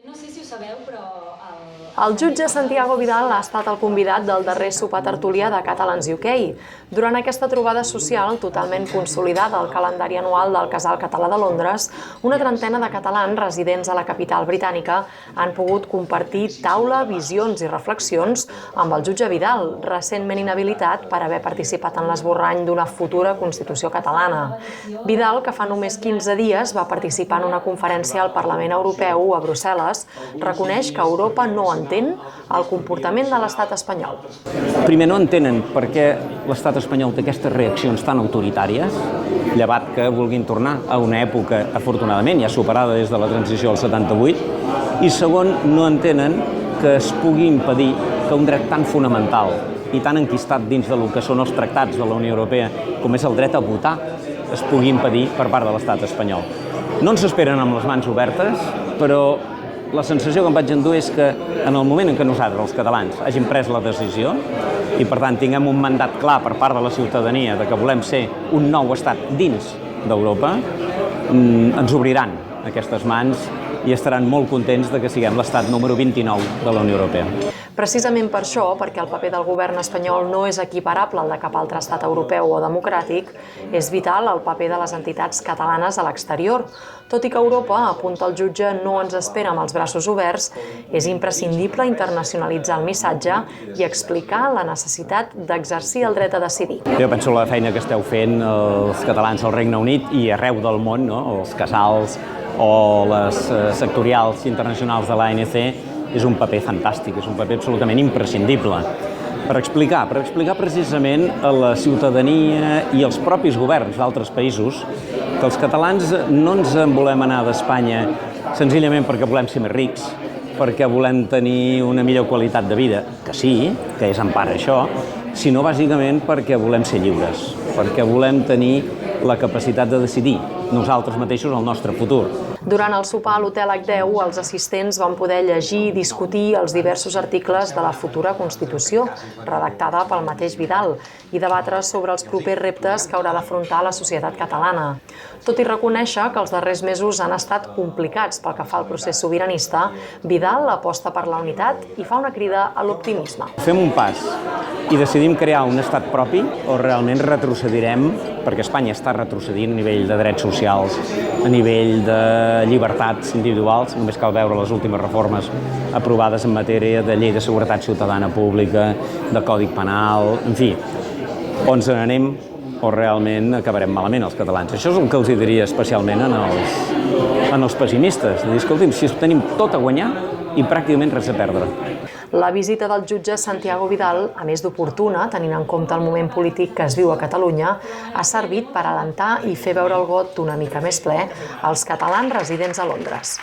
No sé si ho sabeu, però... El jutge Santiago Vidal ha estat el convidat del darrer sopar tertúlia de Catalans UK. Durant aquesta trobada social totalment consolidada al calendari anual del Casal Català de Londres, una trentena de catalans residents a la capital britànica han pogut compartir taula, visions i reflexions amb el jutge Vidal, recentment inhabilitat per haver participat en l'esborrany d'una futura Constitució catalana. Vidal, que fa només 15 dies va participar en una conferència al Parlament Europeu a Brussel·les, reconeix que Europa no entén el comportament de l'estat espanyol. Primer, no entenen per què l'estat espanyol té aquestes reaccions tan autoritàries, llevat que vulguin tornar a una època, afortunadament, ja superada des de la transició del 78, i segon, no entenen que es pugui impedir que un dret tan fonamental i tan enquistat dins del que són els tractats de la Unió Europea, com és el dret a votar, es pugui impedir per part de l'estat espanyol. No ens esperen amb les mans obertes, però la sensació que em vaig endur és que en el moment en què nosaltres, els catalans, hàgim pres la decisió i, per tant, tinguem un mandat clar per part de la ciutadania de que volem ser un nou estat dins d'Europa, ens obriran aquestes mans i estaran molt contents de que siguem l'estat número 29 de la Unió Europea. Precisament per això, perquè el paper del govern espanyol no és equiparable al de cap altre estat europeu o democràtic, és vital el paper de les entitats catalanes a l'exterior. Tot i que Europa, apunta el jutge, no ens espera amb els braços oberts, és imprescindible internacionalitzar el missatge i explicar la necessitat d'exercir el dret a decidir. Jo penso la feina que esteu fent els catalans al Regne Unit i arreu del món, els casals o les sectorials internacionals de l'ANC, és un paper fantàstic, és un paper absolutament imprescindible per explicar precisament a la ciutadania i als propis governs d'altres països que els catalans no ens en volem anar d'Espanya senzillament perquè volem ser més rics, perquè volem tenir una millor qualitat de vida, que sí, que és en part això, sinó bàsicament perquè volem ser lliures, perquè volem tenir la capacitat de decidir nosaltres mateixos el nostre futur. Durant el sopar a l'Hotel H10, els assistents van poder llegir i discutir els diversos articles de la futura Constitució, redactada pel mateix Vidal, i debatre sobre els propers reptes que haurà d'afrontar la societat catalana. Tot i reconèixer que els darrers mesos han estat complicats pel que fa al procés sobiranista, Vidal aposta per la unitat i fa una crida a l'optimisme. Fem un pas i decidim crear un estat propi o realment retrocedirem, perquè Espanya està retrocedint a nivell de drets socials, a nivell de llibertats individuals, només cal veure les últimes reformes aprovades en matèria de llei de seguretat ciutadana pública, de codi penal, en fi, o ens n'anem o realment acabarem malament els catalans. Això és el que els diria especialment en els pessimistes, de dir, escolti'm, si tenim tot a guanyar i pràcticament res a perdre. La visita del jutge Santiago Vidal, a més d'oportuna, tenint en compte el moment polític que es viu a Catalunya, ha servit per alentar i fer veure el got una mica més ple als catalans residents a Londres.